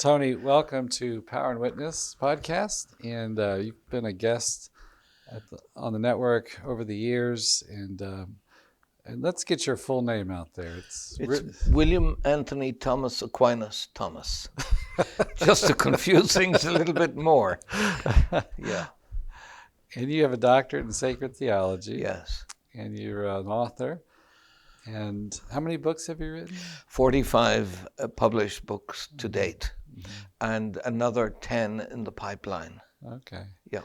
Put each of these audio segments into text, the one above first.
Tony, welcome to Power and Witness podcast. And you've been a guest on the network over the years. And let's get your full name out there. It's William Anthony Thomas Aquinas Thomas. Just to confuse things a little bit more. Yeah. And you have a doctorate in sacred theology. Yes. And you're an author. And how many books have you written? 45 published books to date. Mm-hmm. And another 10 in the pipeline. Okay. Yeah.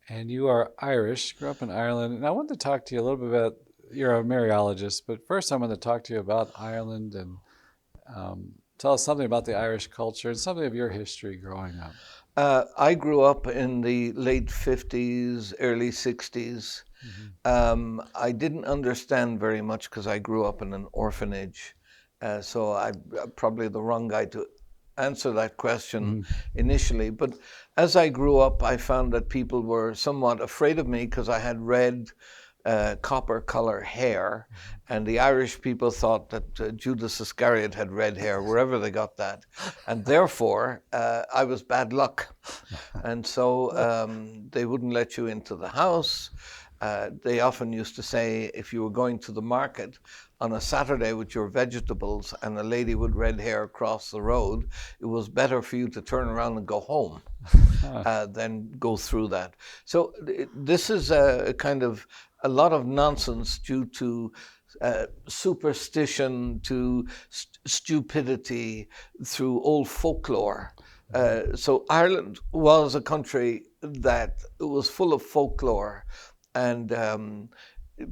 And you are Irish, grew up in Ireland. And I wanted to talk to you a little bit about, you're a Mariologist, but first I want to talk to you about Ireland and tell us something about the Irish culture and something of your history growing up. I grew up in the late 50s, early 60s. Mm-hmm. I didn't understand very much because I grew up in an orphanage. So I'm probably the wrong guy to answer that question initially. But as I grew up, I found that people were somewhat afraid of me because I had red copper color hair, and the Irish people thought that Judas Iscariot had red hair wherever they got that, and therefore I was bad luck, and so they wouldn't let you into the house. They often used to say if you were going to the market on a Saturday with your vegetables and a lady with red hair across the road, it was better for you to turn around and go home than go through that. So this is a kind of a lot of nonsense due to superstition, to stupidity, through old folklore. So Ireland was a country that was full of folklore, and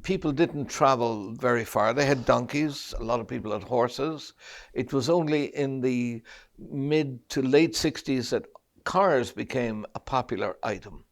people didn't travel very far. They had donkeys, a lot of people had horses. It was only in the mid to late 60s that cars became a popular item.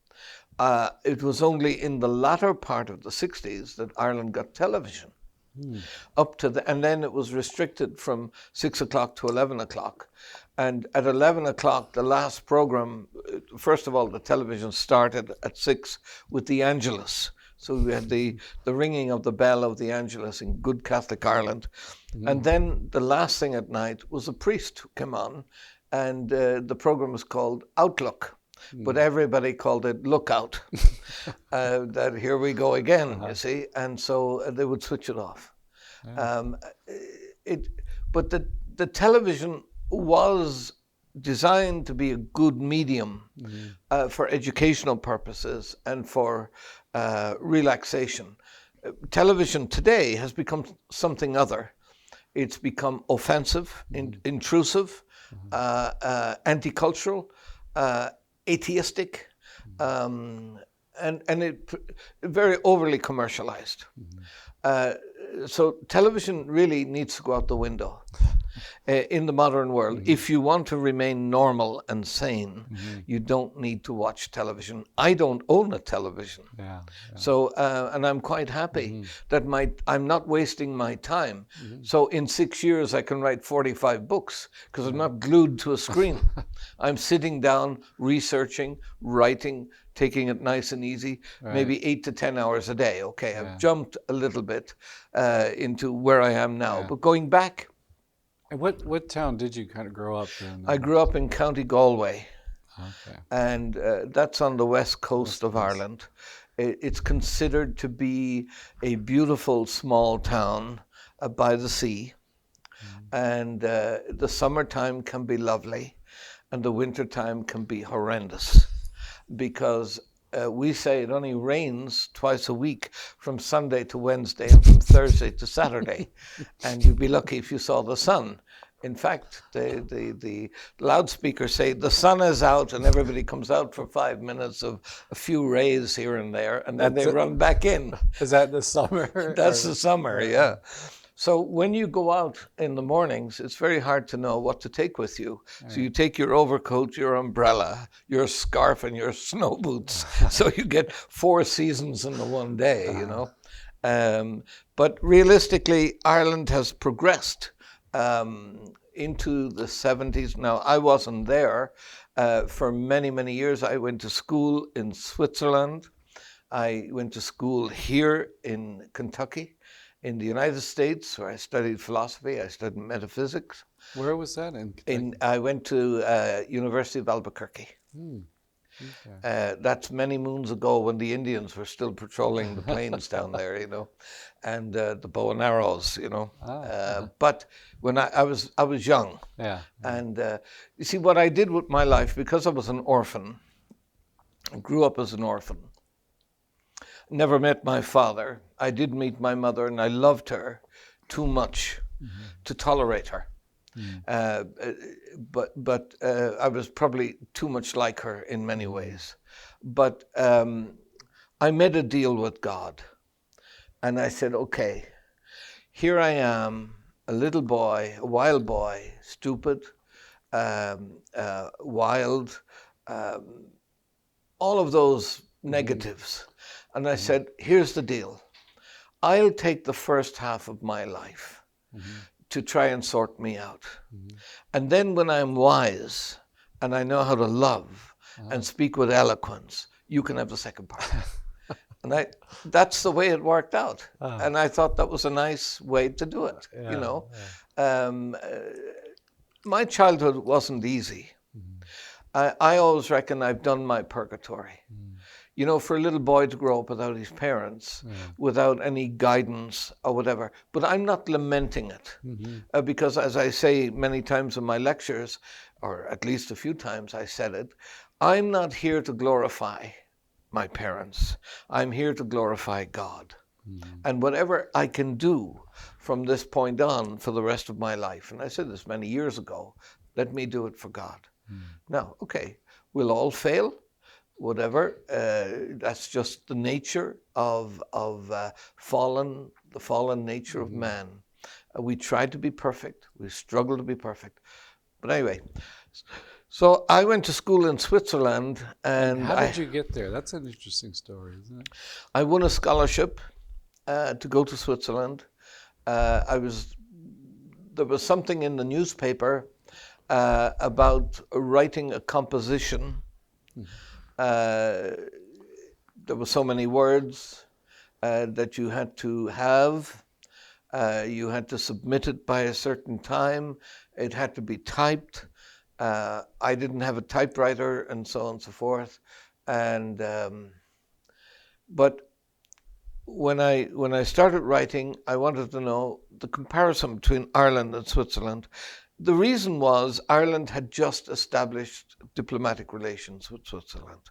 It was only in the latter part of the 60s that Ireland got television. And then it was restricted from 6 o'clock to 11 o'clock. And at 11 o'clock, the last program, first of all, the television started at 6 with the Angelus. So we had the ringing of the bell of the Angelus in good Catholic Ireland. And then the last thing at night was a priest who came on, and the program was called Outlook. But everybody called it Lookout, that here we go again, you see, and so they would switch it off. But the television was designed to be a good medium for educational purposes and for relaxation. Television today has become something other. It's become offensive, intrusive, anti-cultural, atheistic, and it very overly commercialized. So television really needs to go out the window in the modern world. If you want to remain normal and sane, you don't need to watch television. I don't own a television. So, and I'm quite happy that I'm not wasting my time. So in 6 years, I can write 45 books because I'm not glued to a screen. I'm sitting down, researching, writing, taking it nice and easy, maybe 8 to 10 hours a day. Okay, I've jumped a little bit into where I am now, but going back. And what town did you kind of grow up in? I grew up in County Galway, Okay. and that's on the west coast of Ireland. It's considered to be a beautiful small town by the sea, and the summertime can be lovely, and the wintertime can be horrendous, because we say it only rains twice a week, from Sunday to Wednesday and from Thursday to Saturday, and you'd be lucky if you saw the sun. In fact, the loudspeakers say the sun is out, and everybody comes out for 5 minutes of a few rays here and there, and then they run back in. Is that the summer? That's the summer, yeah. So when you go out in the mornings, it's very hard to know what to take with you. So you take your overcoat, your umbrella, your scarf, and your snow boots. So you get 4 seasons in the one day, you know. But realistically, Ireland has progressed into the 70s. Now, I wasn't there for many, many years. I went to school in Switzerland. I went to school here in Kentucky. In the United States, where I studied philosophy, I studied metaphysics. Where was that in Kentucky? I went to University of Albuquerque. Okay. That's many moons ago when the Indians were still patrolling the plains down there, and the bow and arrows, But when I was young, Yeah. and you see what I did with my life, because I was an orphan, I grew up as an orphan. Never met my father. I did meet my mother, and I loved her too much to tolerate her. But I was probably too much like her in many ways. But I made a deal with God, and I said, okay, here I am, a little boy, a wild boy, stupid, wild, all of those negatives. And I said, here's the deal. I'll take the first half of my life to try and sort me out. And then when I'm wise and I know how to love and speak with eloquence, you can have the second part. And that's the way it worked out. And I thought that was a nice way to do it, My childhood wasn't easy. I always reckon I've done my purgatory. For a little boy to grow up without his parents, without any guidance or whatever. But I'm not lamenting it, because as I say many times in my lectures, or at least a few times I said it, I'm not here to glorify my parents. I'm here to glorify God. And whatever I can do from this point on for the rest of my life, and I said this many years ago, let me do it for God. Now, okay, we'll all fail. Whatever, that's just the nature of the fallen nature of man. We try to be perfect. We struggle to be perfect. But anyway, so I went to school in Switzerland, and how did you get there? That's an interesting story, isn't it? I won a scholarship to go to Switzerland. There was something in the newspaper about writing a composition. There were so many words that you had to have. You had to submit it by a certain time. It had to be typed. I didn't have a typewriter, and so on and so forth. And but when I started writing, I wanted to know the comparison between Ireland and Switzerland. The reason was Ireland had just established diplomatic relations with Switzerland.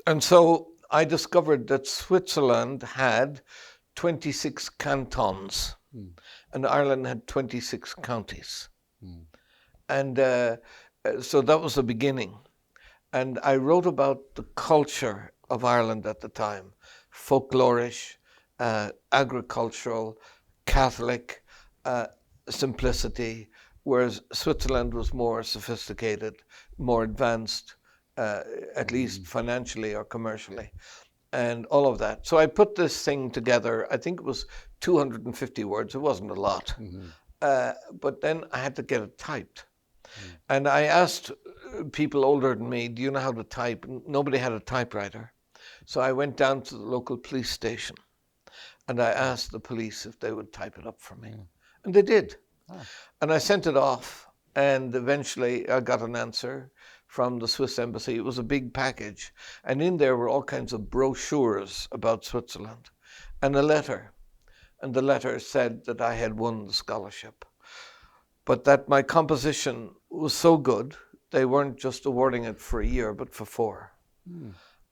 And so I discovered that Switzerland had 26 cantons and Ireland had 26 counties. And so that was the beginning. And I wrote about the culture of Ireland at the time, folklorish, agricultural, Catholic, simplicity, whereas Switzerland was more sophisticated, more advanced, at least financially or commercially, and all of that. So I put this thing together. I think it was 250 words. It wasn't a lot. But then I had to get it typed. And I asked people older than me, do you know how to type? Nobody had a typewriter. So I went down to the local police station and I asked the police if they would type it up for me. And they did. And I sent it off, and eventually I got an answer from the Swiss embassy. It was a big package, and in there were all kinds of brochures about Switzerland and a letter. And the letter said that I had won the scholarship, but that my composition was so good, they weren't just awarding it for a year, but for 4.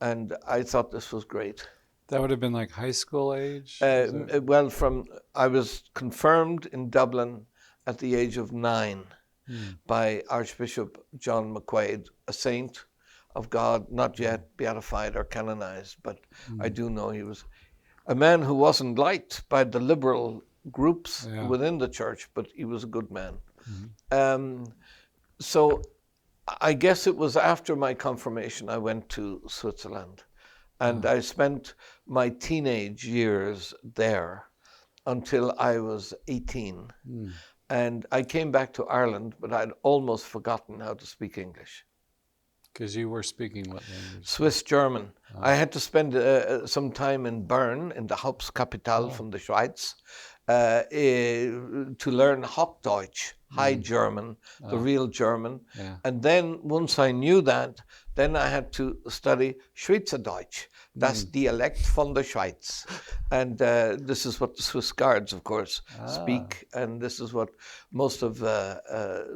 And I thought this was great. That would have been like high school age? Well, I was confirmed in Dublin at the age of 9 by Archbishop John McQuaid, a saint of God, not yet beatified or canonized, but I do know he was a man who wasn't liked by the liberal groups within the church, but he was a good man. So I guess it was after my confirmation I went to Switzerland. And I spent my teenage years there until I was 18. And I came back to Ireland, but I'd almost forgotten how to speak English. Because you were speaking what language? Swiss German. I had to spend some time in Bern, in the Hauptkapital from the Schweiz, to learn Hochdeutsch, High German, the real German. Yeah. And then once I knew that, then I had to study Schweizerdeutsch, das Dialekt von der Schweiz. And this is what the Swiss Guards, of course, speak. And this is what most of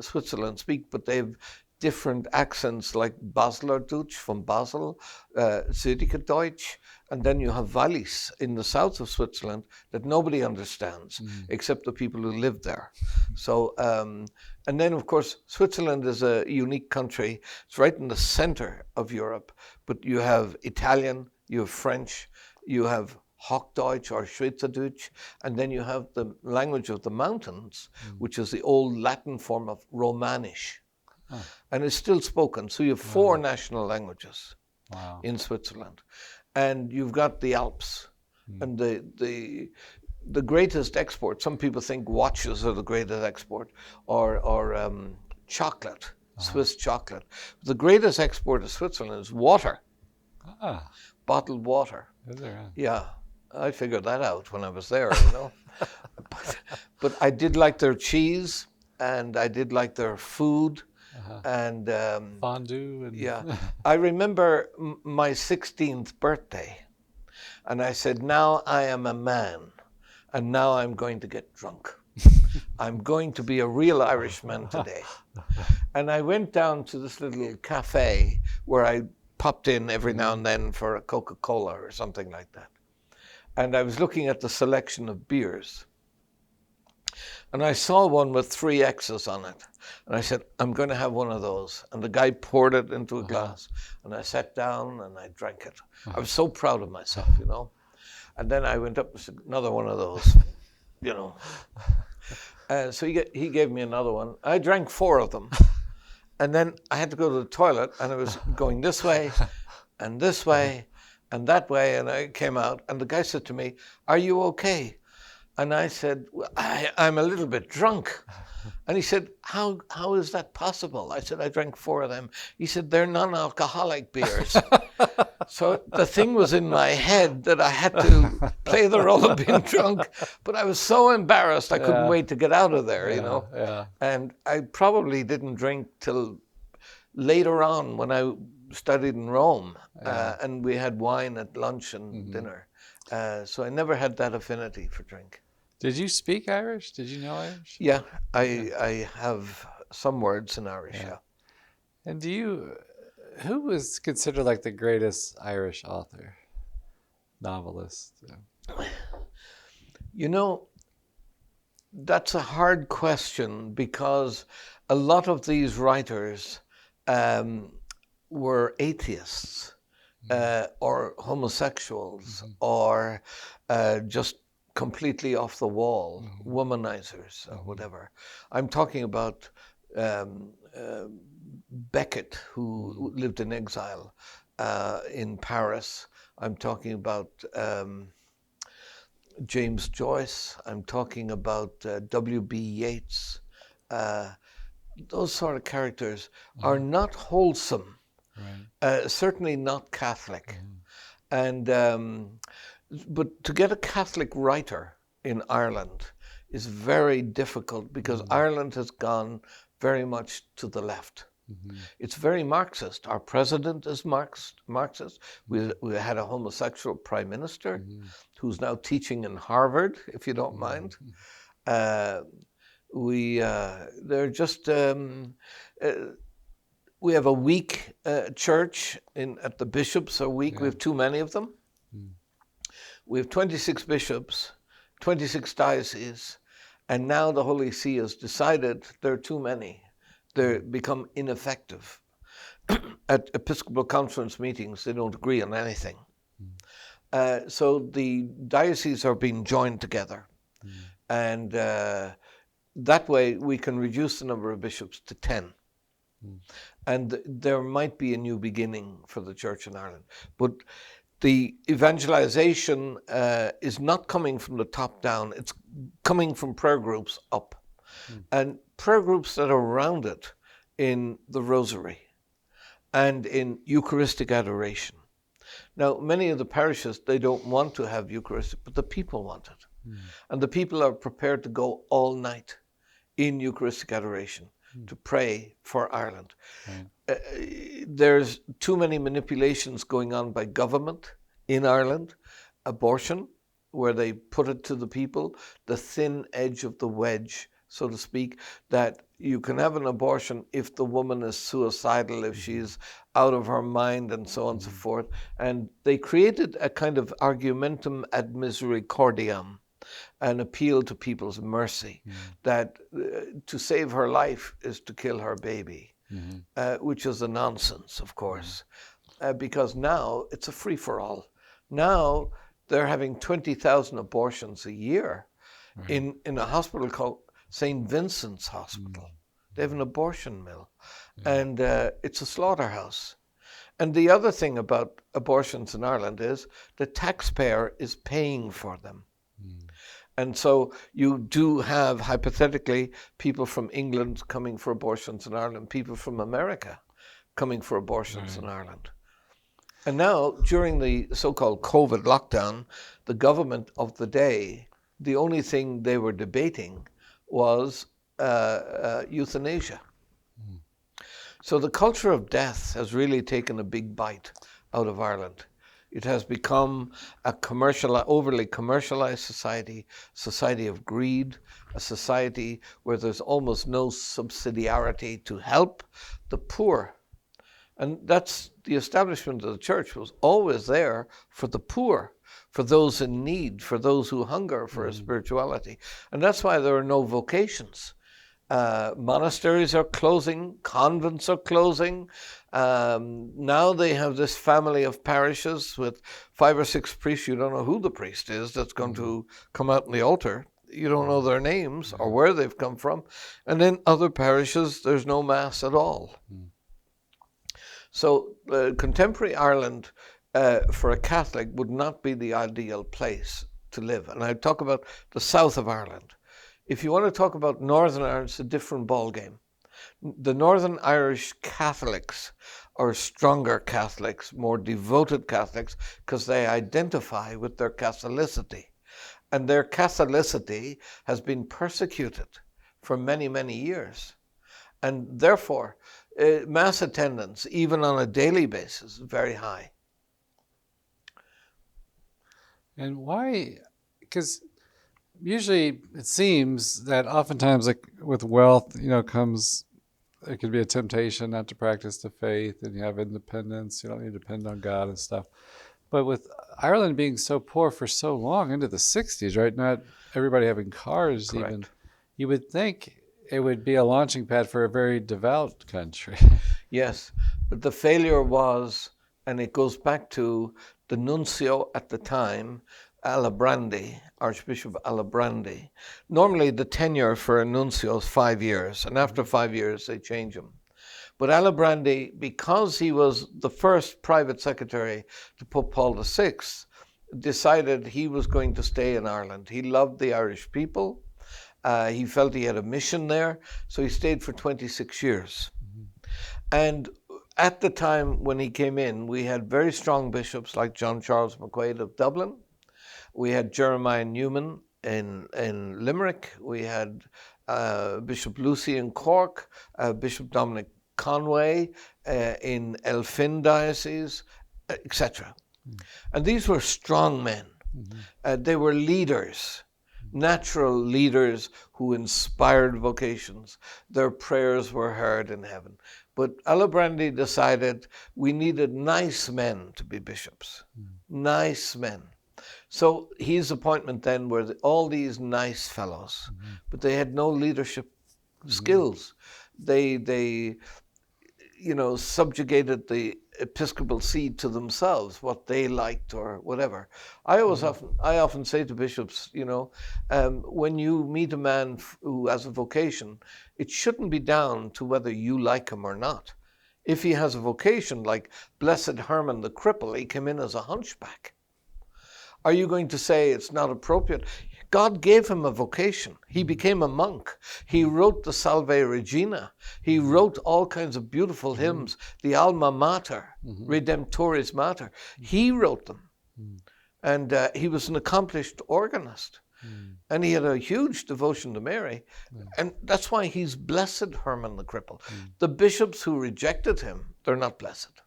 Switzerland speak, but they've different accents like Basler Deutsch from Basel, Zürcher Deutsch, and then you have Wallis in the south of Switzerland that nobody understands except the people who live there. So, and then of course, Switzerland is a unique country. It's right in the center of Europe, but you have Italian, you have French, you have Hochdeutsch or Schweizerdeutsch, and then you have the language of the mountains, which is the old Latin form of Romanish. And it's still spoken. So you have four national languages in Switzerland. And you've got the Alps. And the greatest export, some people think watches are the greatest export, or chocolate, Swiss chocolate. The greatest export of Switzerland is water, bottled water. Is there? Yeah, I figured that out when I was there, you know. But I did like their cheese, and I did like their food. And Fondue. And yeah, I remember my 16th birthday, and I said, now I am a man, and now I'm going to get drunk. I'm going to be a real Irishman today. And I went down to this little cafe where I popped in every now and then for a Coca-Cola or something like that. And I was looking at the selection of beers. And I saw one with 3 X's on it. And I said, I'm going to have one of those. And the guy poured it into a glass. And I sat down and I drank it. I was so proud of myself, you know. And then I went up and said, another one of those, you know. So he gave me another one. I drank 4 of them. And then I had to go to the toilet. And I was going this way and that way. And I came out. And the guy said to me, are you okay? And I said, well, I'm a little bit drunk. And he said, how is that possible? I said, I drank 4 of them. He said, they're non-alcoholic beers. So the thing was in my head that I had to play the role of being drunk. But I was so embarrassed, I couldn't wait to get out of there, you know. Yeah. And I probably didn't drink till later on when I studied in Rome. And we had wine at lunch and dinner. So I never had that affinity for drink. Did you speak Irish? Did you know Irish? Yeah, I have some words in Irish, yeah. And who was considered like the greatest Irish author, novelist? You know, that's a hard question because a lot of these writers were atheists or homosexuals or just completely off the wall, womanizers or whatever. I'm talking about Beckett, who lived in exile in Paris. I'm talking about James Joyce. I'm talking about W.B. Yeats. Those sort of characters are not wholesome, certainly not Catholic. And but to get a Catholic writer in Ireland is very difficult because Ireland has gone very much to the left. It's very Marxist. Our president is Marxist. We had a homosexual prime minister who's now teaching in Harvard, if you don't mind. They're just we have a weak church at the bishops are weak. We have too many of them. We have 26 bishops, 26 dioceses, and now the Holy See has decided there are too many. They become ineffective. At Episcopal Conference meetings, they don't agree on anything. So the dioceses are being joined together. And that way we can reduce the number of bishops to 10. And there might be a new beginning for the Church in Ireland. But the evangelization is not coming from the top down. It's coming from prayer groups up. And prayer groups that are rounded in the Rosary and in Eucharistic adoration. Now, many of the parishes, they don't want to have Eucharistic, but the people want it. And the people are prepared to go all night in Eucharistic adoration to pray for Ireland. Right. There's too many manipulations going on by government in Ireland. Abortion, where they put it to the people, the thin edge of the wedge, so to speak, that you can have an abortion if the woman is suicidal, if she's out of her mind, and so on and so forth. And they created a kind of argumentum ad misericordiam, an appeal to people's mercy, that to save her life is to kill her baby, which is a nonsense, of course, because now it's a free-for-all. Now they're having 20,000 abortions a year in a hospital called St. Vincent's Hospital. They have an abortion mill, and it's a slaughterhouse. And the other thing about abortions in Ireland is the taxpayer is paying for them. And so you do have, hypothetically, people from England coming for abortions in Ireland, people from America coming for abortions in Ireland. And now, during the so-called COVID lockdown, the government of the day, the only thing they were debating was euthanasia. So the culture of death has really taken a big bite out of Ireland. It has become a overly commercialized society of greed, a society where there's almost no subsidiarity to help the poor. And that's the establishment of the church was always there for the poor, for those in need, for those who hunger for a spirituality. And that's why there are no vocations. Monasteries are closing, convents are closing. Now they have this family of parishes with 5 or 6 priests. You don't know who the priest is that's going to come out on the altar. You don't know their names or where they've come from. And in other parishes, there's no mass at all. So contemporary Ireland for a Catholic would not be the ideal place to live. And I talk about the south of Ireland. If you want to talk about Northern Ireland, it's a different ballgame. The Northern Irish Catholics are stronger Catholics, more devoted Catholics, because they identify with their Catholicity. And their Catholicity has been persecuted for many, many years. And therefore, mass attendance, even on a daily basis, is very high. And why? Because usually it seems that oftentimes, like with wealth, comes, it could be a temptation not to practice the faith, and you have independence. You don't need to depend on God and stuff. But with Ireland being so poor for so long, into the 60s, right? Not everybody having cars. Correct. Even, you would think it would be a launching pad for a very devout country. Yes, but the failure was, and it goes back to the nuncio at the time, Alibrandi, Archbishop Alibrandi. Normally the tenure for a nuncio is 5 years, and after 5 years they change him. But Alibrandi, because he was the first private secretary to Pope Paul VI, decided he was going to stay in Ireland. He loved the Irish people. He felt he had a mission there, so he stayed for 26 years. And at the time when he came in, we had very strong bishops like John Charles McQuaid of Dublin. We had Jeremiah Newman in Limerick. We had Bishop Lucy in Cork, Bishop Dominic Conway in Elphin Diocese, etc. And these were strong men. They were leaders, natural leaders who inspired vocations. Their prayers were heard in heaven. But Alibrandi decided we needed nice men to be bishops. Nice men. So his appointment then were all these nice fellows, but they had no leadership skills. They subjugated the episcopal see to themselves, what they liked or whatever. I often say to bishops, when you meet a man who has a vocation, it shouldn't be down to whether you like him or not. If he has a vocation, like Blessed Herman the cripple, he came in as a hunchback. Are you going to say it's not appropriate? God gave him a vocation. He became a monk. He wrote the Salve Regina. He wrote all kinds of beautiful hymns, the Alma Mater, Redemptoris Mater. He wrote them. And he was an accomplished organist. And he had a huge devotion to Mary. And that's why he's blessed Herman the Cripple. The bishops who rejected him, they're not blessed.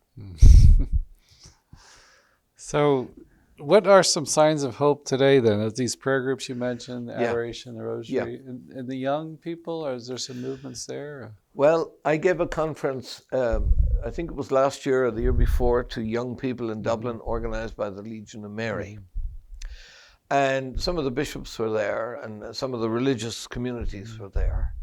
So what are some signs of hope today then? As these prayer groups you mentioned, the adoration, the rosary, and the young people, or is there some movements there? Well, I gave a conference, I think it was last year or the year before, to young people in Dublin, organized by the Legion of Mary. And some of the bishops were there, and some of the religious communities were there.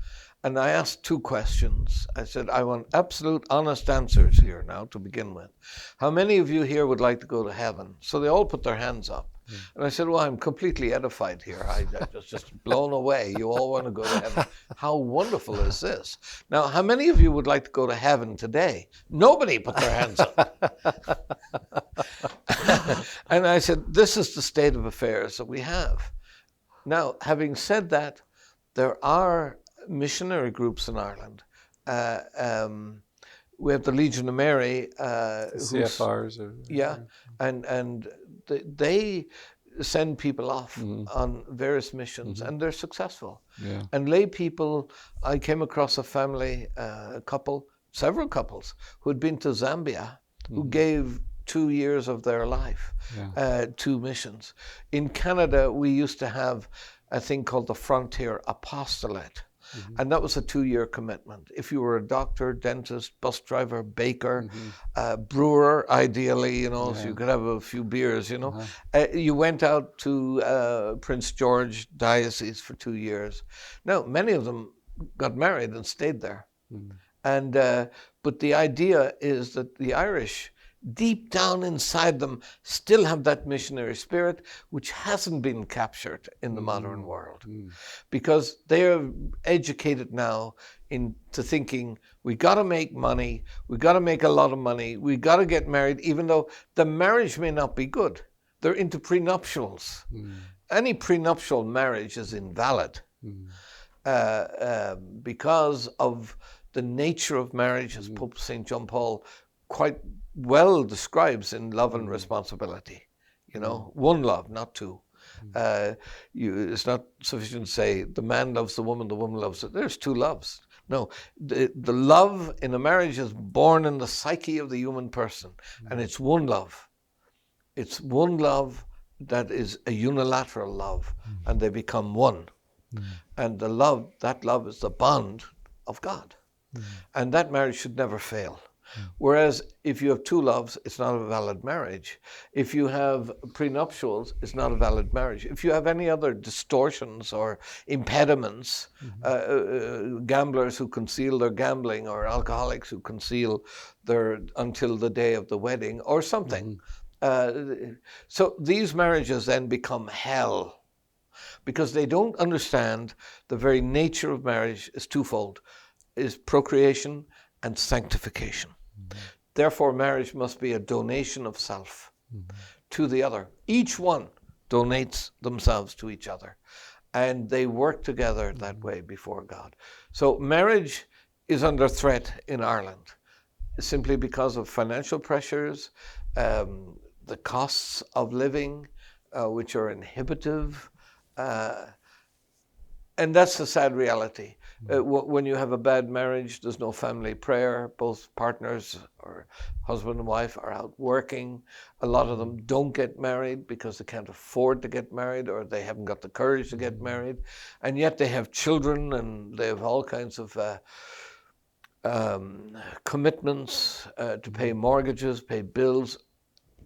And I asked two questions. I said, I want absolute honest answers here now to begin with. How many of you here would like to go to heaven? So they all put their hands up. And I said, well, I'm completely edified here. I was just blown away. You all want to go to heaven. How wonderful is this? Now, how many of you would like to go to heaven today? Nobody put their hands up. And I said, this is the state of affairs that we have. Now, having said that, there are missionary groups in Ireland. We have the Legion of Mary. CFRs. And they send people off on various missions, and they're successful. And lay people, I came across a family, several couples, who had been to Zambia, who gave 2 years of their life to missions. In Canada, we used to have a thing called the Frontier Apostolate. And that was a 2-year commitment. If you were a doctor, dentist, bus driver, baker, brewer, ideally, so you could have a few beers, you went out to Prince George Diocese for 2 years. Now, many of them got married and stayed there. And but the idea is that the Irish, deep down inside them, still have that missionary spirit, which hasn't been captured in the modern world. Because they are educated now into thinking, we got to make money, we got to make a lot of money, we got to get married, even though the marriage may not be good. They're into prenuptials. Any prenuptial marriage is invalid because of the nature of marriage, as Pope St. John Paul quite well describes in Love and Responsibility. One love, not two. It's not sufficient to say the man loves the woman loves it. There's two loves. No, the love in a marriage is born in the psyche of the human person, and it's one love. It's one love that is a unilateral love, and they become one. And that love is the bond of God. And that marriage should never fail. Whereas if you have two loves, it's not a valid marriage. If you have prenuptials, it's not a valid marriage. If you have any other distortions or impediments, gamblers who conceal their gambling, or alcoholics who conceal their until the day of the wedding or something. So these marriages then become hell because they don't understand the very nature of marriage is twofold, is procreation and sanctification. Therefore, marriage must be a donation of self to the other. Each one donates themselves to each other, and they work together that way before God. So marriage is under threat in Ireland simply because of financial pressures, the costs of living, which are inhibitive, and that's the sad reality. When you have a bad marriage, there's no family prayer. Both partners or husband and wife are out working. A lot of them don't get married because they can't afford to get married, or they haven't got the courage to get married. And yet they have children, and they have all kinds of commitments to pay mortgages, pay bills,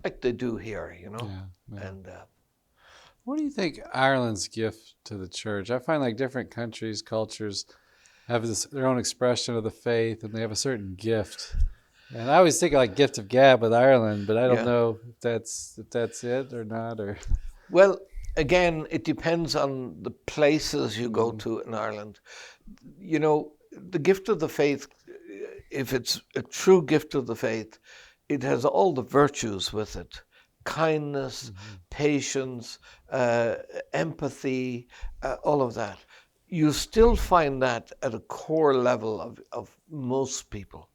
like they do here, And what do you think Ireland's gift to the church? I find like different countries, cultures have their own expression of the faith, and they have a certain gift. And I always think of like gift of gab with Ireland, but I don't know if that's it or not. Or well, again, it depends on the places you go to in Ireland. The gift of the faith, if it's a true gift of the faith, it has all the virtues with it. Kindness, patience, empathy, all of that. You still find that at a core level of most people.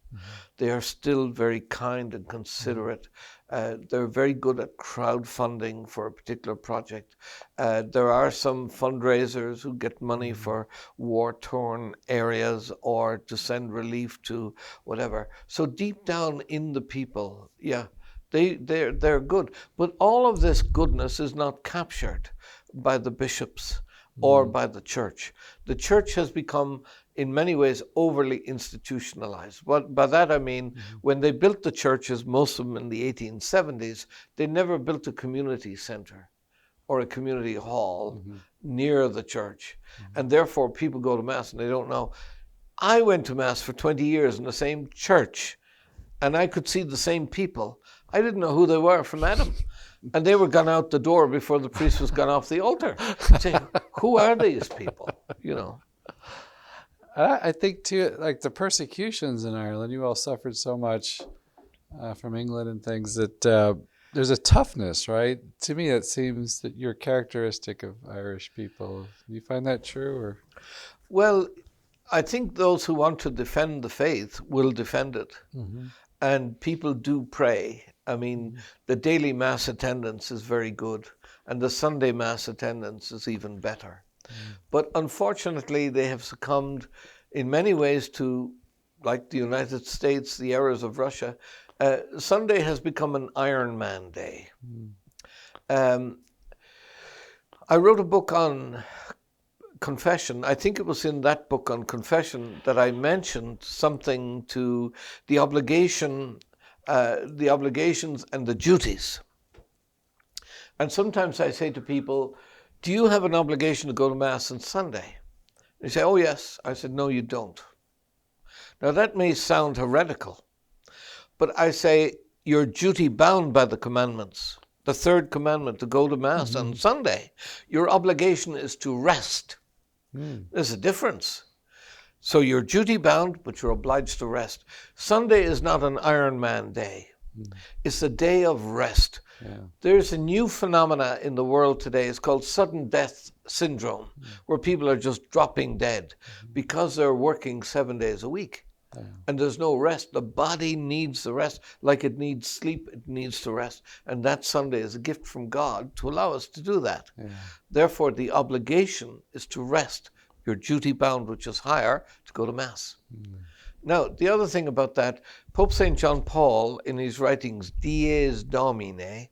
They are still very kind and considerate. They're very good at crowdfunding for a particular project. There are some fundraisers who get money for war-torn areas or to send relief to whatever. So deep down in the people, yeah, they're good. But all of this goodness is not captured by the bishops or by the church. The church has become, in many ways, overly institutionalized. By that I mean, when they built the churches, most of them in the 1870s, they never built a community center or a community hall near the church. And therefore, people go to Mass and they don't know. I went to Mass for 20 years in the same church, and I could see the same people. I didn't know who they were from Adam. And they were gone out the door before the priest was gone off the altar. Saying, who are these people? You know. I think too, like the persecutions in Ireland, you all suffered so much from England and things that there's a toughness, right? To me, it seems that you're characteristic of Irish people. Do you find that true, or? Well, I think those who want to defend the faith will defend it. And people do pray. I mean, the daily Mass attendance is very good, and the Sunday Mass attendance is even better. But unfortunately, they have succumbed in many ways to, like the United States, the errors of Russia. Sunday has become an Iron Man day. I wrote a book on confession. I think it was in that book on confession that I mentioned something to the obligations and the duties. And sometimes I say to people, do you have an obligation to go to Mass on Sunday? They say, oh yes. I said, no, you don't. Now that may sound heretical, but I say you're duty bound by the commandments. The third commandment, to go to Mass on Sunday. Your obligation is to rest. There's a difference. So you're duty bound, but you're obliged to rest. Sunday is not an Iron Man day. It's a day of rest. There's a new phenomena in the world today. It's called sudden death syndrome, where people are just dropping dead because they're working 7 days a week. And there's no rest. The body needs the rest. Like it needs sleep, it needs to rest. And that Sunday is a gift from God to allow us to do that. Therefore, the obligation is to rest. You're duty bound, which is higher, to go to Mass. Now, the other thing about that, Pope St. John Paul, in his writings, Dies Domine,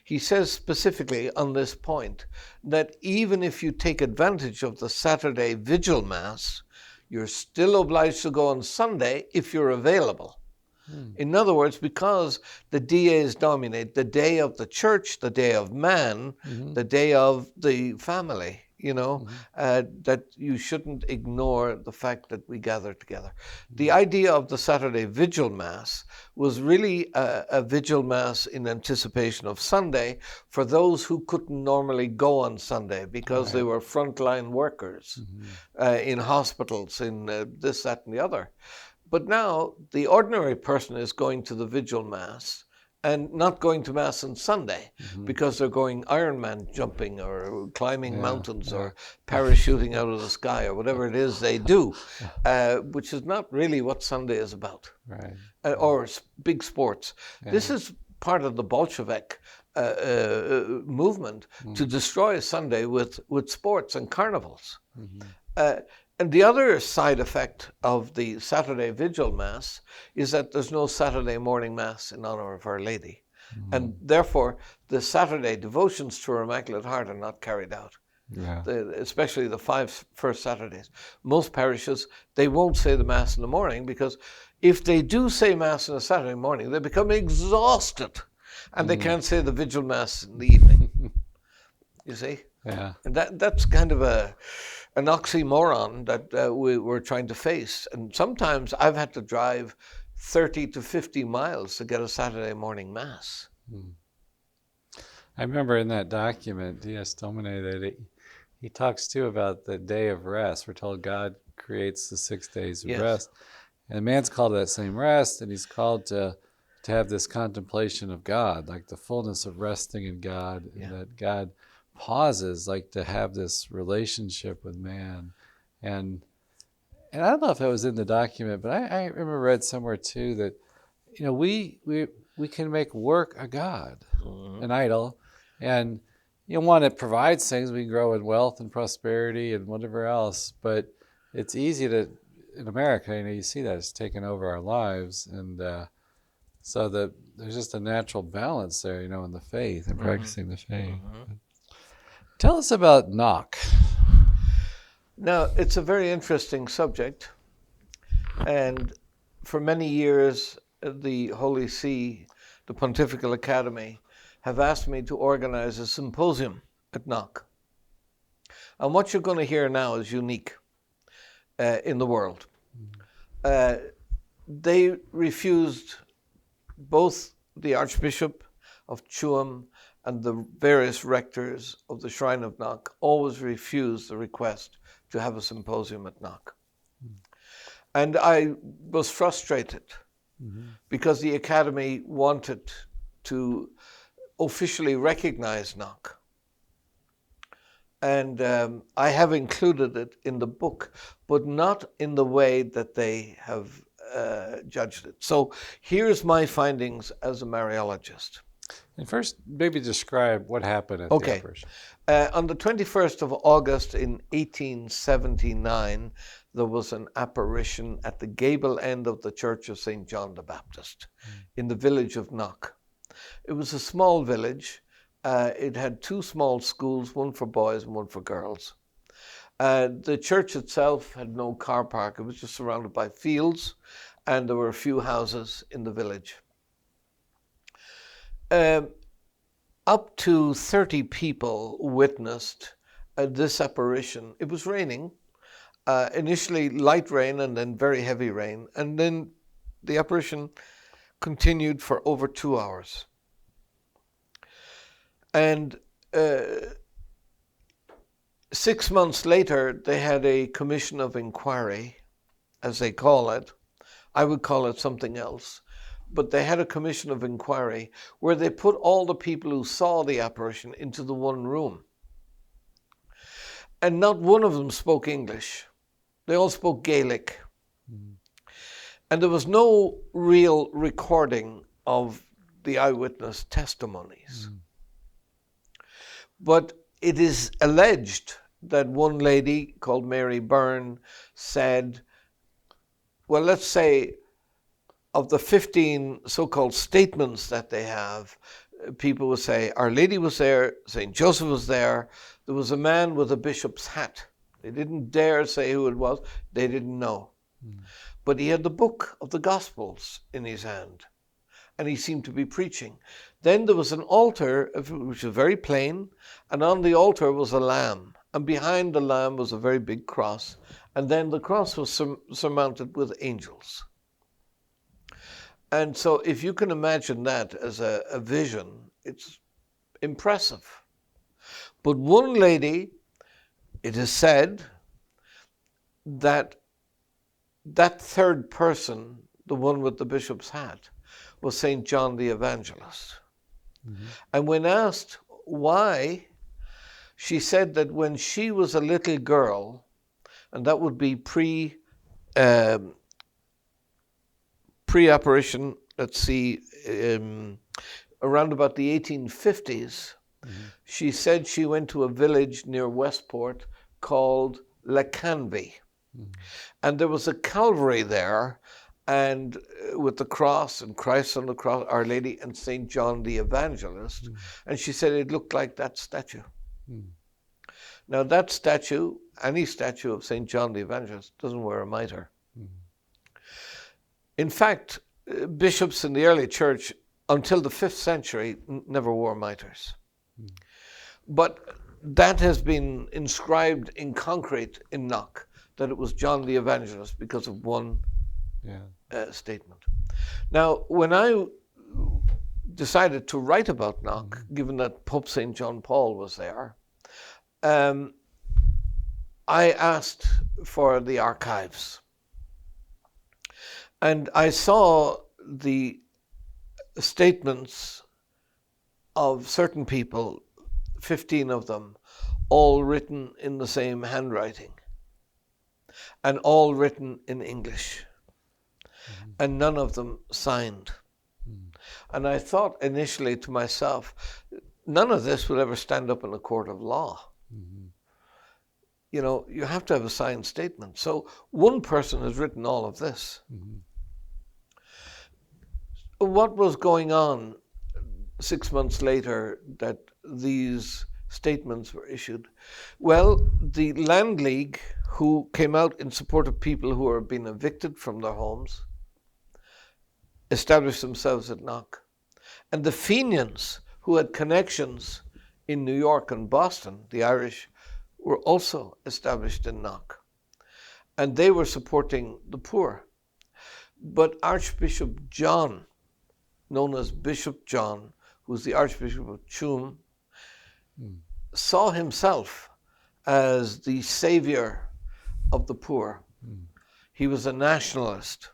he says specifically on this point that even if you take advantage of the Saturday Vigil Mass, you're still obliged to go on Sunday if you're available. In other words, because the Dies Domine, the day of the church, the day of man, the day of the family, you know, that you shouldn't ignore the fact that we gather together. The idea of the Saturday Vigil Mass was really a Vigil Mass in anticipation of Sunday for those who couldn't normally go on Sunday because they were frontline workers in hospitals, in this, that, and the other. But now the ordinary person is going to the Vigil Mass and not going to Mass on Sunday because they're going Ironman jumping or climbing mountains or parachuting out of the sky or whatever it is they do, which is not really what Sunday is about, or big sports. This is part of the Bolshevik movement to destroy Sunday with sports and carnivals. And the other side effect of the Saturday Vigil Mass is that there's no Saturday morning Mass in honor of Our Lady. And therefore, the Saturday devotions to Her Immaculate Heart are not carried out, especially the 5 first Saturdays. Most parishes, they won't say the Mass in the morning because if they do say Mass on a Saturday morning, they become exhausted and they can't say the Vigil Mass in the evening. You see? And that's kind of an oxymoron that we're trying to face. And sometimes I've had to drive 30 to 50 miles to get a Saturday morning Mass. I remember in that document, Dies Domine, that he talks too about the day of rest. We're told God creates the 6 days of rest. And man's called to that same rest, and he's called to have this contemplation of God, like the fullness of resting in God, and that God pauses, like to have this relationship with man. And and I don't know if it was in the document, but I remember read somewhere too that, we can make work a god, an idol, and one that provides things. We can grow in wealth and prosperity and whatever else, but it's easy to, in America, you see that it's taken over our lives, and so that there's just a natural balance there, in the faith and practicing the faith. Tell us about knock. Now, it's a very interesting subject, and for many years, the Holy See, the Pontifical Academy, have asked me to organize a symposium at knock. And what you're going to hear now is unique in the world. They refused, both the Archbishop of Tuam and the various rectors of the Shrine of Knock always refused the request to have a symposium at knock. And I was frustrated because the Academy wanted to officially recognize knock. And I have included it in the book, but not in the way that they have judged it. So here's my findings as a Mariologist. And first, maybe describe what happened at the apparition. On the 21st of August in 1879, there was an apparition at the gable end of the Church of St. John the Baptist in the village of Knock. It was a small village. It had two small schools, one for boys and one for girls. The church itself had no car park. It was just surrounded by fields, and there were a few houses in the village. Up to 30 people witnessed this apparition. It was raining, initially light rain and then very heavy rain, and then the apparition continued for over 2 hours. And 6 months later, they had a commission of inquiry, as they call it. I would call it something else. But they had a commission of inquiry where they put all the people who saw the apparition into the one room. And not one of them spoke English. They all spoke Gaelic. And there was no real recording of the eyewitness testimonies. But it is alleged that one lady called Mary Byrne said, well, let's say of the 15 so-called statements that they have, people will say, Our Lady was there, St. Joseph was there was a man with a bishop's hat. They didn't dare say who it was, they didn't know. But he had the book of the Gospels in his hand, and he seemed to be preaching. Then there was an altar, which was very plain, and on the altar was a lamb, and behind the lamb was a very big cross, and then the cross was surmounted with angels. And so if you can imagine that as a vision, it's impressive. But one lady, it is said that that third person, the one with the bishop's hat, was St. John the Evangelist. And when asked why, she said that when she was a little girl, and that would be pre-apparition, let's see, around about the 1850s, she said she went to a village near Westport called Lacanby. And there was a Calvary there, and with the cross and Christ on the cross, Our Lady and St. John the Evangelist. And she said it looked like that statue. Now that statue, any statue of St. John the Evangelist, doesn't wear a mitre. In fact, bishops in the early church, until the 5th century, never wore mitres. But that has been inscribed in concrete in Knock, that it was John the Evangelist because of one statement. Now, when I decided to write about Knock, given that Pope St. John Paul was there, I asked for the archives. And I saw the statements of certain people, 15 of them, all written in the same handwriting. and all written in English, Mm-hmm. and none of them signed. Mm. And I thought initially to myself, none of this would ever stand up in a court of law. Mm-hmm. You know, you have to have a signed statement. So one person has written all of this. Mm-hmm. What was going on 6 months later that these statements were issued? Well, the Land League, who came out in support of people who were being evicted from their homes, established themselves at Knock. And the Fenians, who had connections in New York and Boston, the Irish, were also established in Knock. And they were supporting the poor. But Archbishop John, known as Bishop John, who was the Archbishop of Tuam, saw himself as the savior of the poor. He was a nationalist,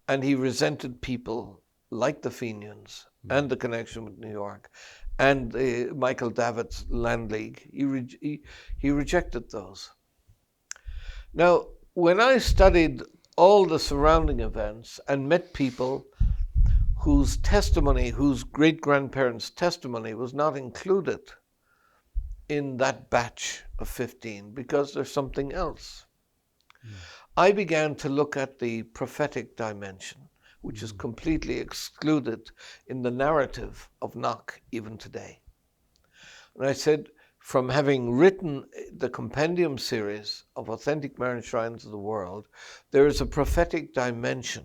and he resented people like the Fenians and the connection with New York and Michael Davitt's Land League. He rejected those. Now, when I studied all the surrounding events and met people whose testimony, whose great-grandparents' testimony was not included in that batch of 15 because there's something else, I began to look at the prophetic dimension, which is completely excluded in the narrative of Knock even today. And I said, from having written the compendium series of authentic Marian shrines of the world, there is a prophetic dimension.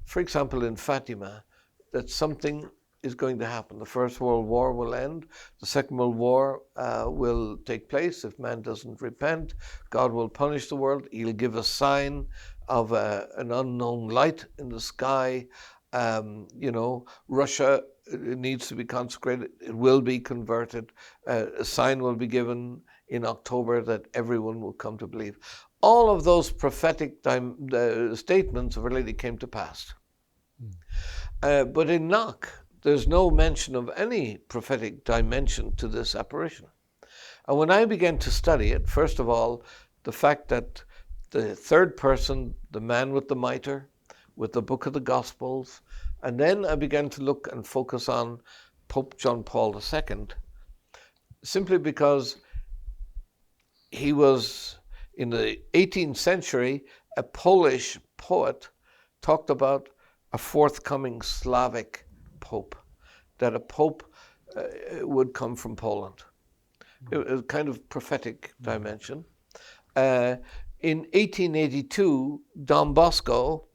For example, in Fatima, that something is going to happen. The First World War will end. The Second World War will take place if man doesn't repent. God will punish the world. He'll give a sign of an unknown light in the sky. Russia needs to be consecrated. It will be converted. A sign will be given in October that everyone will come to believe. All of those prophetic statements of Our Lady came to pass. But in Knock, there's no mention of any prophetic dimension to this apparition. And when I began to study it, first of all, the fact that the third person, the man with the mitre, with the Book of the Gospels, and then I began to look and focus on Pope John Paul II, simply because he was, in the 18th century, a Polish poet talked about a forthcoming Slavic pope, that a pope would come from Poland. It was a kind of prophetic dimension. In 1882, Don Bosco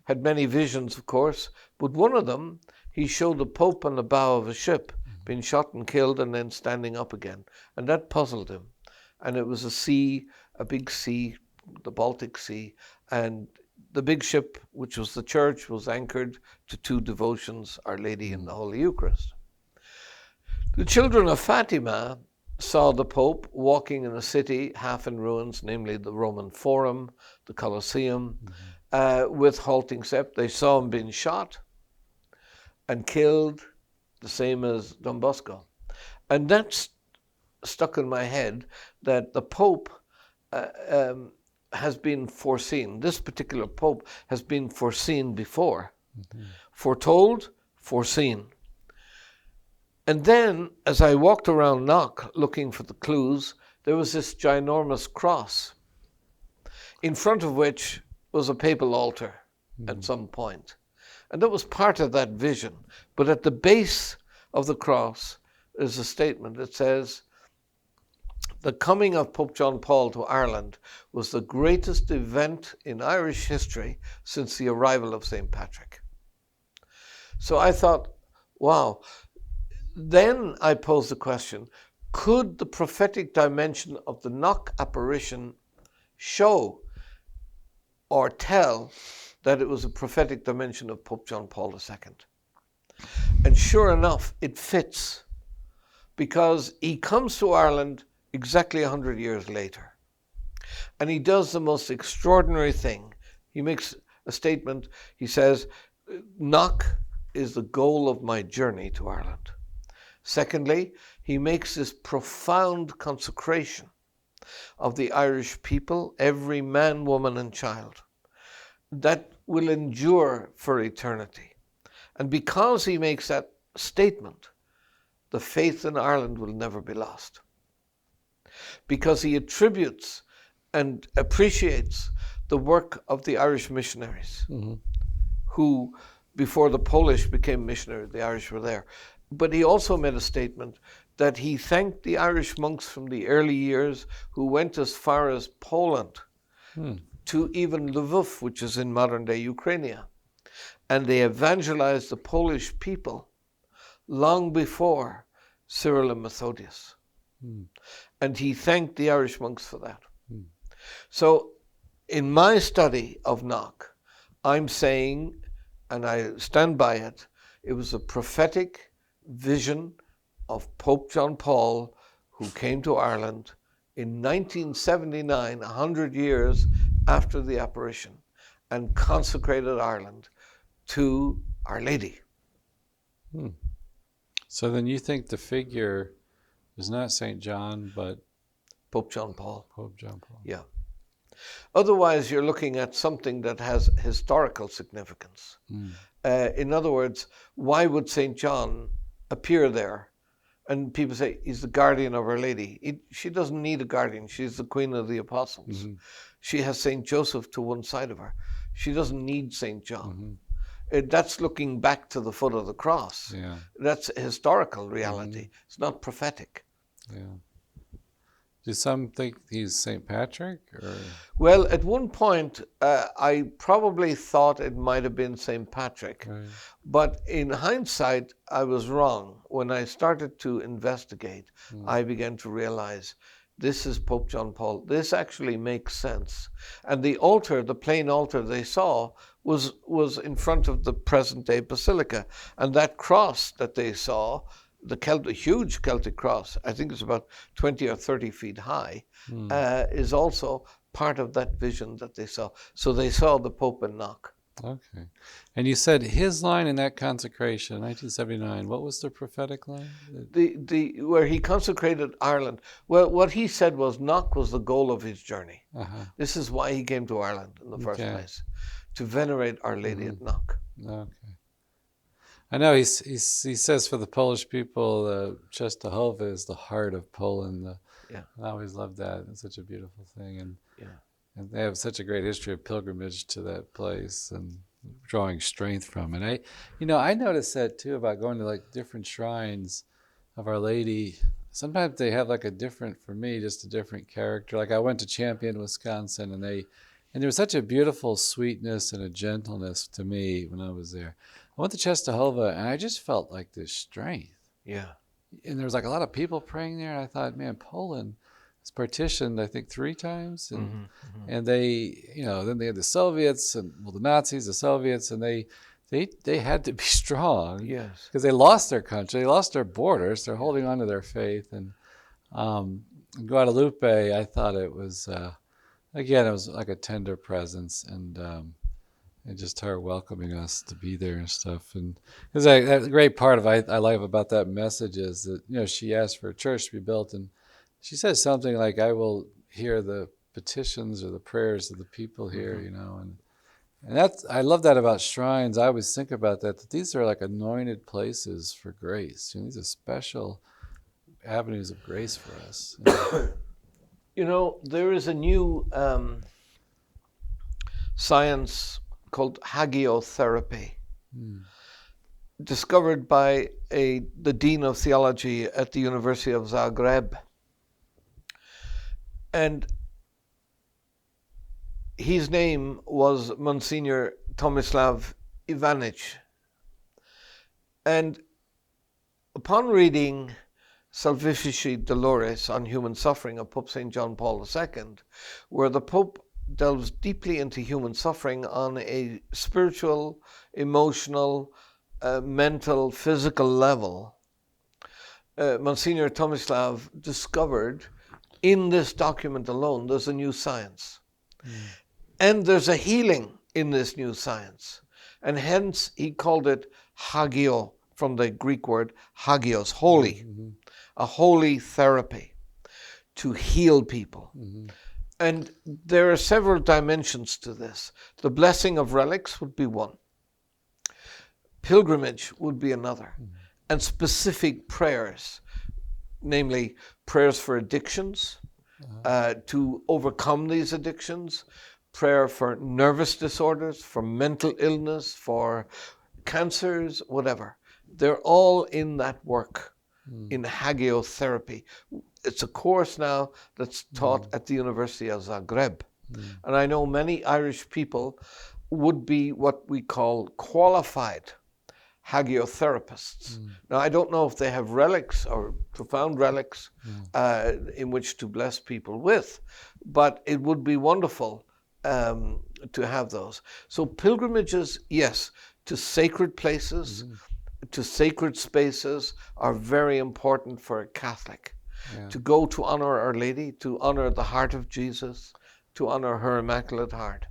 had many visions, of course, but one of them, he showed the Pope on the bow of a ship, being shot and killed and then standing up again. And that puzzled him. And it was a sea, a big sea, the Baltic Sea, and the big ship, which was the church, was anchored to two devotions, Our Lady and the Holy Eucharist. The children of Fatima saw the Pope walking in a city half in ruins, namely the Roman Forum, the Colosseum, with halting step. They saw him being shot and killed, the same as Don Bosco. And that's stuck in my head, that the Pope has been foreseen. This particular Pope has been foreseen before. Foretold, foreseen. And then, as I walked around Knock looking for the clues, there was this ginormous cross, in front of which was a papal altar at some point. And that was part of that vision. But at the base of the cross is a statement that says, the coming of Pope John Paul to Ireland was the greatest event in Irish history since the arrival of St. Patrick. So I thought, wow. Then I posed the question, could the prophetic dimension of the Knock apparition show or tell that it was a prophetic dimension of Pope John Paul II? And sure enough, it fits, because he comes to Ireland exactly 100 years later. And he does the most extraordinary thing. He makes a statement. He says, Knock is the goal of my journey to Ireland. Secondly, he makes this profound consecration of the Irish people, every man, woman, and child, that will endure for eternity. And because he makes that statement, the faith in Ireland will never be lost. Because he attributes and appreciates the work of the Irish missionaries, who, before the Polish became missionaries, the Irish were there. But he also made a statement that he thanked the Irish monks from the early years who went as far as Poland, to even Lvov, which is in modern-day Ukraine. And they evangelized the Polish people long before Cyril and Methodius. And he thanked the Irish monks for that. So in my study of Knock, I'm saying, and I stand by it, it was a prophetic vision of Pope John Paul, who came to Ireland in 1979, 100 years after the apparition, and consecrated Ireland to Our Lady. So then you think the figure is not St. John, but Pope John Paul. Pope John Paul. Yeah. Otherwise, you're looking at something that has historical significance. In other words, why would St. John appear there? And people say he's the guardian of Our Lady. She doesn't need a guardian. She's the Queen of the Apostles. She has St. Joseph to one side of her. She doesn't need St. John. That's looking back to the foot of the cross. Yeah. That's historical reality. It's not prophetic. Yeah. Do some think he's St. Patrick? Or? Well, at one point, I probably thought it might have been St. Patrick. Right. But in hindsight, I was wrong. When I started to investigate, I began to realize this is Pope John Paul. This actually makes sense. And the altar, the plain altar they saw, was in front of the present-day basilica. And that cross that they saw, the huge Celtic cross, I think it's about 20 or 30 feet high, is also part of that vision that they saw. So they saw the Pope in Knock. Okay. And you said his line in that consecration, 1979, what was the prophetic line? Where he consecrated Ireland. Well, what he said was Knock was the goal of his journey. This is why he came to Ireland in the first place, to venerate Our Lady at Knock. Okay. I know he says for the Polish people, Częstochowa is the heart of Poland. I always loved that. It's such a beautiful thing. And they have such a great history of pilgrimage to that place and drawing strength from it. I noticed that too about going to like different shrines of Our Lady. Sometimes they have like just a different character. Like I went to Champion, Wisconsin, and there was such a beautiful sweetness and a gentleness to me when I was there. I went to Częstochowa and I just felt like this strength. Yeah. And there was like a lot of people praying there, and I thought, man, Poland is partitioned, I think, 3 times, and they, then they had the Soviets and the Nazis, the Soviets, and they had to be strong, because they lost their country, they lost their borders, they're holding on to their faith, and in Guadalupe, I thought it was, again, it was like a tender presence, and just her welcoming us to be there and stuff. And because a great part of I like about that message is that, she asked for a church to be built, and she says something like, I will hear the petitions or the prayers of the people here, and that's, I love that about shrines. I always think about that these are like anointed places for grace. These are special avenues of grace for us. There is a new science called hagiotherapy, discovered by the Dean of Theology at the University of Zagreb. And his name was Monsignor Tomislav Ivanic. And upon reading Salvifici Dolores on Human Suffering of Pope St. John Paul II, where the Pope delves deeply into human suffering on a spiritual, emotional, mental, physical level, Monsignor Tomislav discovered in this document alone there's a new science. And there's a healing in this new science. And hence he called it hagio, from the Greek word hagios, holy, a holy therapy, to heal people. And there are several dimensions to this. The blessing of relics would be one. Pilgrimage would be another. And specific prayers, namely prayers for addictions, to overcome these addictions, prayer for nervous disorders, for mental illness, for cancers, whatever. They're all in that work, in hagiotherapy. It's a course now that's taught at the University of Zagreb. And I know many Irish people would be what we call qualified hagiotherapists. Now, I don't know if they have relics or profound relics in which to bless people with, but it would be wonderful to have those. So pilgrimages, yes, to sacred places, to sacred spaces are very important for a Catholic. To go to honor Our Lady, to honor the heart of Jesus, to honor her Immaculate Heart,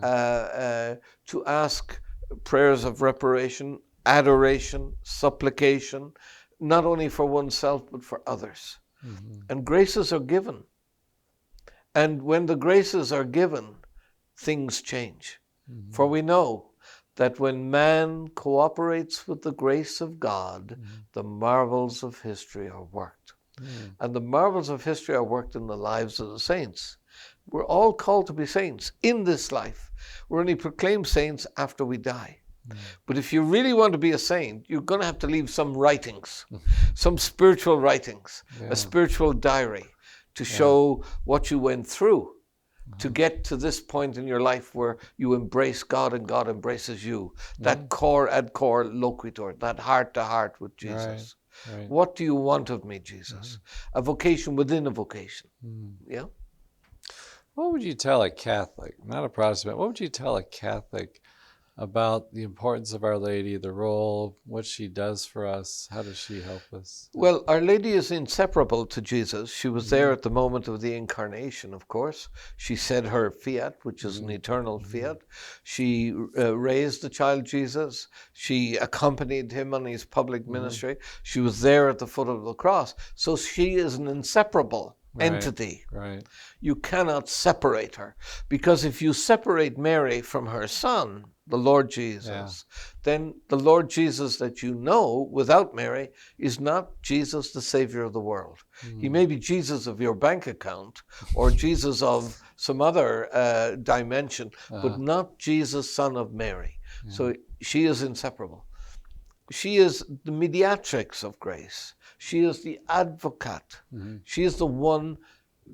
to ask prayers of reparation, adoration, supplication, not only for oneself but for others. And graces are given. And when the graces are given, things change. For we know that when man cooperates with the grace of God, the marvels of history are worked. And the marvels of history are worked in the lives of the saints. We're all called to be saints in this life. We're only proclaimed saints after we die. But if you really want to be a saint, you're going to have to leave some writings, some spiritual writings, a spiritual diary to show what you went through to get to this point in your life where you embrace God and God embraces you. That cor ad cor loquitur, that heart to heart with Jesus. Right. What do you want of me, Jesus? A vocation within a vocation. Yeah. What would you tell a Catholic, not a Protestant, what would you tell a Catholic about the importance of Our Lady, the role, what she does for us? How does she help us? Well, Our Lady is inseparable to Jesus. She was there at the moment of the incarnation, of course. She said her fiat, which is an eternal fiat. She raised the child Jesus. She accompanied him on his public ministry. She was there at the foot of the cross. So she is an inseparable entity. Right. You cannot separate her, because if you separate Mary from her son, the Lord Jesus, then the Lord Jesus that you know without Mary is not Jesus, the Savior of the world. He may be Jesus of your bank account or Jesus of some other dimension, but not Jesus, Son of Mary. So she is inseparable. She is the mediatrix of grace. She is the advocate. She is the one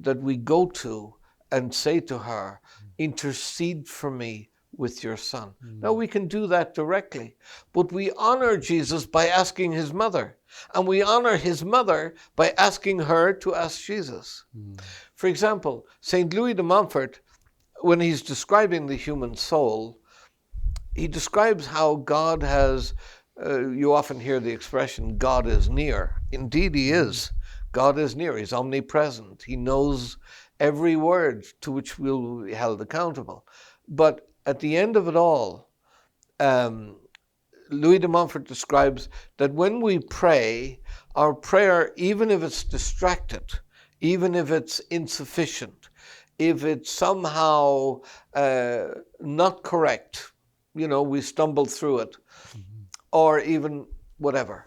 that we go to and say to her, intercede for me with your son. Now we can do that directly, but we honor Jesus by asking his mother, and we honor his mother by asking her to ask Jesus. For example, St. Louis de Montfort, when he's describing the human soul, he describes how God has, you often hear the expression, God is near. Indeed he is. God is near. He's omnipresent. He knows every word to which we'll be held accountable. But at the end of it all, Louis de Montfort describes that when we pray, our prayer, even if it's distracted, even if it's insufficient, if it's somehow not correct, you know, we stumble through it, or even whatever.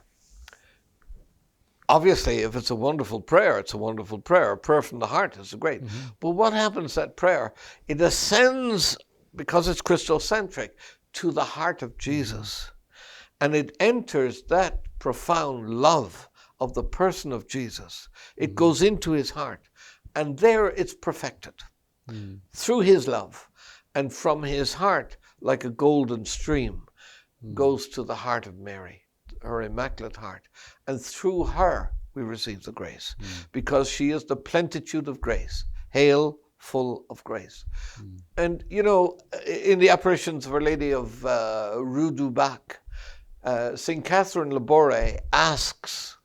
Obviously, if it's a wonderful prayer, it's a wonderful prayer. A prayer from the heart is great. But what happens to that prayer? It ascends, because it's Christocentric, to the heart of Jesus. And it enters that profound love of the person of Jesus. It goes into his heart. And there it's perfected through his love. And from his heart, like a golden stream, goes to the heart of Mary, her Immaculate Heart. And through her, we receive the grace, because she is the plenitude of grace. Hail, full of grace. And, you know, in the apparitions of Our Lady of Rue du Bac, St. Catherine Labore asks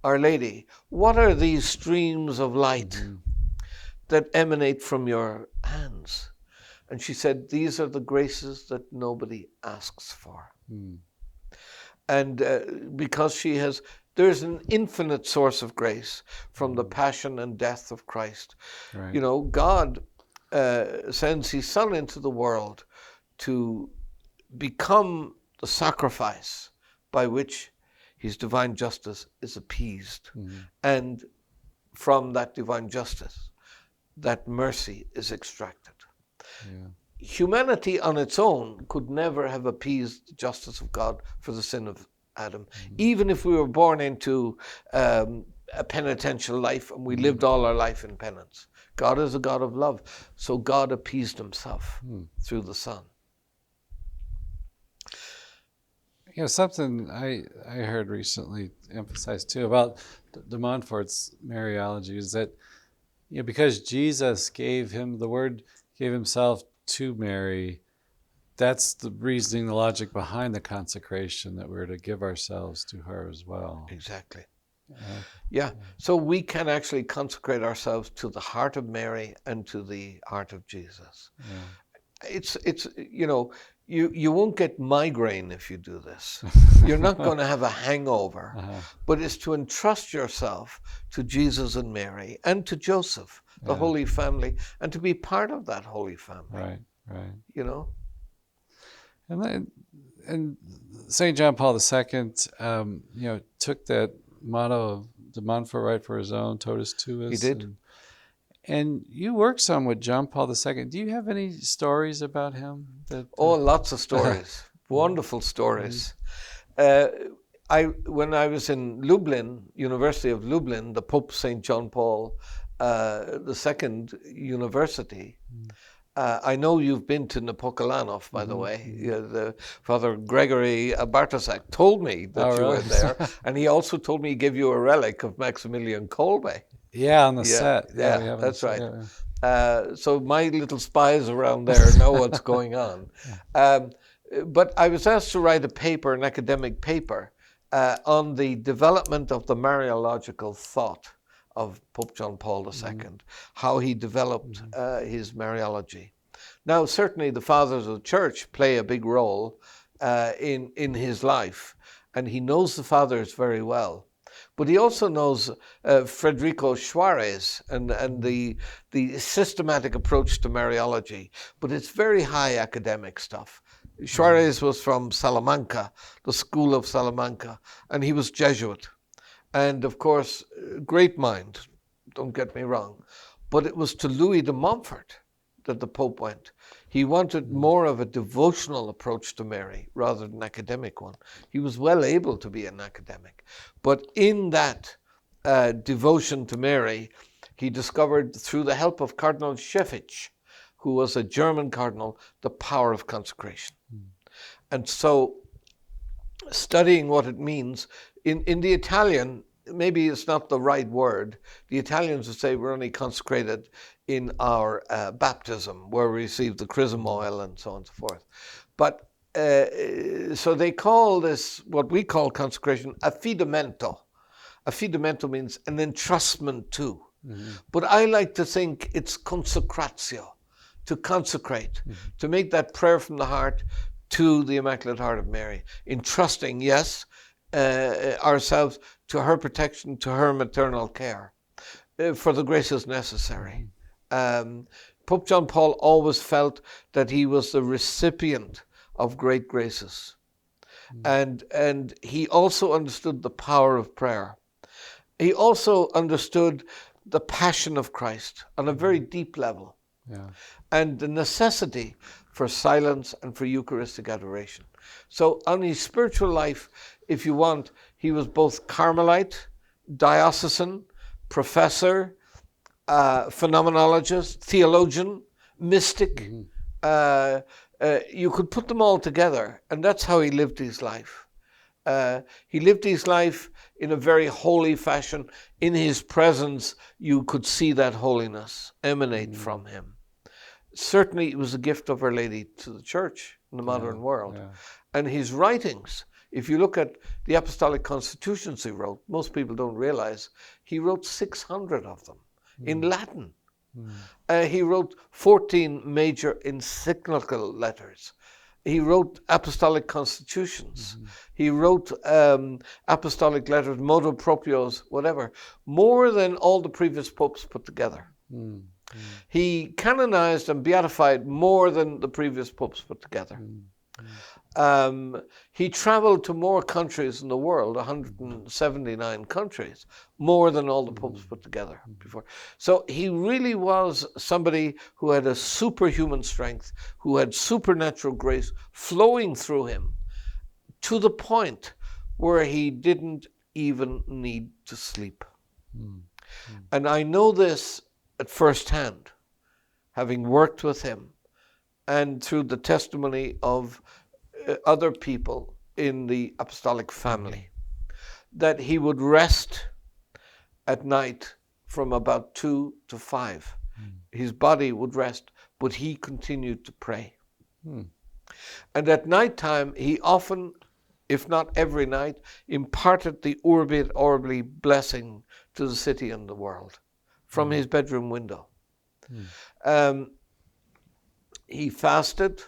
Our Lady, what are these streams of light that emanate from your hands? And she said, these are the graces that nobody asks for. And because she has There's an infinite source of grace from the passion and death of Christ. Right. You know, God sends his Son into the world to become the sacrifice by which his divine justice is appeased. And from that divine justice, that mercy is extracted. Yeah. Humanity on its own could never have appeased the justice of God for the sin of Adam. Even if we were born into a penitential life and we lived all our life in penance. God is a God of love. So God appeased himself through the Son. You know, something I heard recently emphasized too about de Montfort's Mariology is that, you know, because Jesus gave himself to Mary, that's the reasoning, the logic behind the consecration, that we're to give ourselves to her as well. Exactly. Yeah. So we can actually consecrate ourselves to the heart of Mary and to the heart of Jesus. Yeah. It's you know, you won't get migraine if you do this. You're not going to have a hangover. But it's to entrust yourself to Jesus and Mary and to Joseph, the Holy Family, and to be part of that Holy Family. Right. You know? And St. John Paul II, you know, took that motto of de Montfort right for his own, totus tuus. He did. And you worked some with John Paul II. Do you have any stories about him? Lots of stories. Wonderful stories. When I was in Lublin, University of Lublin, the Pope St. John Paul II University, I know you've been to Napokalanov, by the way. The Father Gregory Bartosak told me that you were there. And he also told me he gave you a relic of Maximilian Kolbe. Yeah, on the set. Yeah, that's right. So my little spies around there know what's going on. But I was asked to write an academic paper, on the development of the Mariological thought of Pope John Paul II, how he developed his Mariology. Now, certainly the Fathers of the Church play a big role in his life, and he knows the Fathers very well. But he also knows Federico Suarez and the systematic approach to Mariology. But it's very high academic stuff. Suarez was from Salamanca, the school of Salamanca, and he was Jesuit. And of course, great mind, don't get me wrong. But it was to Louis de Montfort that the Pope went. He wanted more of a devotional approach to Mary rather than an academic one. He was well able to be an academic. But in that devotion to Mary, he discovered, through the help of Cardinal Šefic, who was a German cardinal, the power of consecration. And so, studying what it means, in the Italian, maybe it's not the right word. The Italians would say we're only consecrated in our baptism, where we receive the chrism oil and so on and so forth. But so they call this, what we call consecration, affidamento. Affidamento means an entrustment to. But I like to think it's consecratio, to consecrate, to make that prayer from the heart to the Immaculate Heart of Mary, entrusting, yes, ourselves to her protection, to her maternal care, for the graces necessary. Pope John Paul always felt that he was the recipient of great graces. And he also understood the power of prayer. He also understood the passion of Christ on a very deep level. And the necessity for silence and for Eucharistic adoration. So on his spiritual life, if you want, he was both Carmelite, diocesan, professor, phenomenologist, theologian, mystic. You could put them all together, and that's how he lived his life. He lived his life in a very holy fashion. In his presence, you could see that holiness emanate from him. Certainly, it was a gift of Our Lady to the Church in the modern world. And his writings, if you look at the Apostolic Constitutions he wrote, most people don't realize, he wrote 600 of them in Latin. He wrote 14 major encyclical letters. He wrote apostolic constitutions. He wrote apostolic letters, motu proprios, whatever, more than all the previous popes put together. He canonized and beatified more than the previous popes put together. He traveled to more countries in the world, 179 countries, more than all the popes put together before. So he really was somebody who had a superhuman strength, who had supernatural grace flowing through him to the point where he didn't even need to sleep. And I know this at first hand, having worked with him and through the testimony of other people in the apostolic family, that he would rest at night from about 2 to 5. His body would rest, but he continued to pray. And at night time, he often, if not every night, imparted the Urbi et Orbi blessing to the city and the world from his bedroom window. He fasted.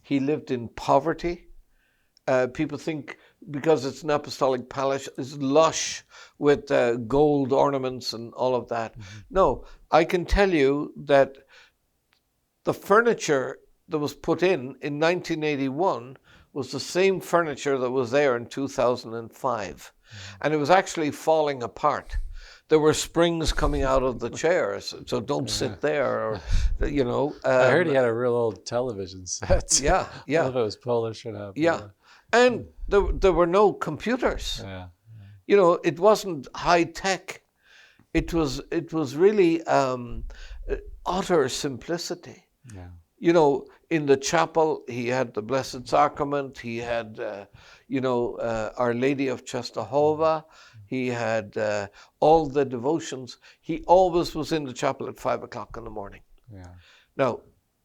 He lived in poverty. People think because it's an apostolic palace, it's lush with gold ornaments and all of that. No, I can tell you that the furniture that was put in 1981 was the same furniture that was there in 2005. And it was actually falling apart. There were springs coming out of the chairs, so don't sit there, or, you know. I heard he had a real old television set. Yeah. I don't know if it was Polish or not. Yeah. And there were no computers. Yeah. You know, it wasn't high tech. It was really utter simplicity. Yeah. You know, in the chapel, he had the Blessed Sacrament. He had, Our Lady of Czestochowa. He had all the devotions. He always was in the chapel at 5 o'clock in the morning. Yeah. Now,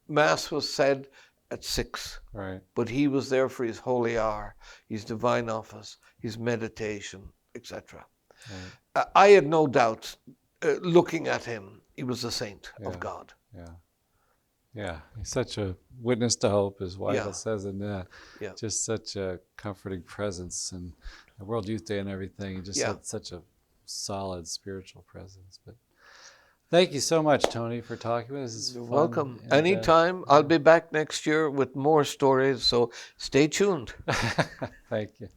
Mass was said at 6. Right. But he was there for his holy hour, his divine office, his meditation, etc. Right. I had no doubt, looking at him, he was a saint of God. Yeah. Yeah. He's such a witness to hope, as Weigel Yeah. says, and Yeah. just such a comforting presence. And the World Youth Day and everything, he just Yeah. had such a solid spiritual presence. But thank you so much, Tony, for talking with us. This is You're fun. welcome. And, Anytime. I'll be back next year with more stories, so stay tuned. Thank you.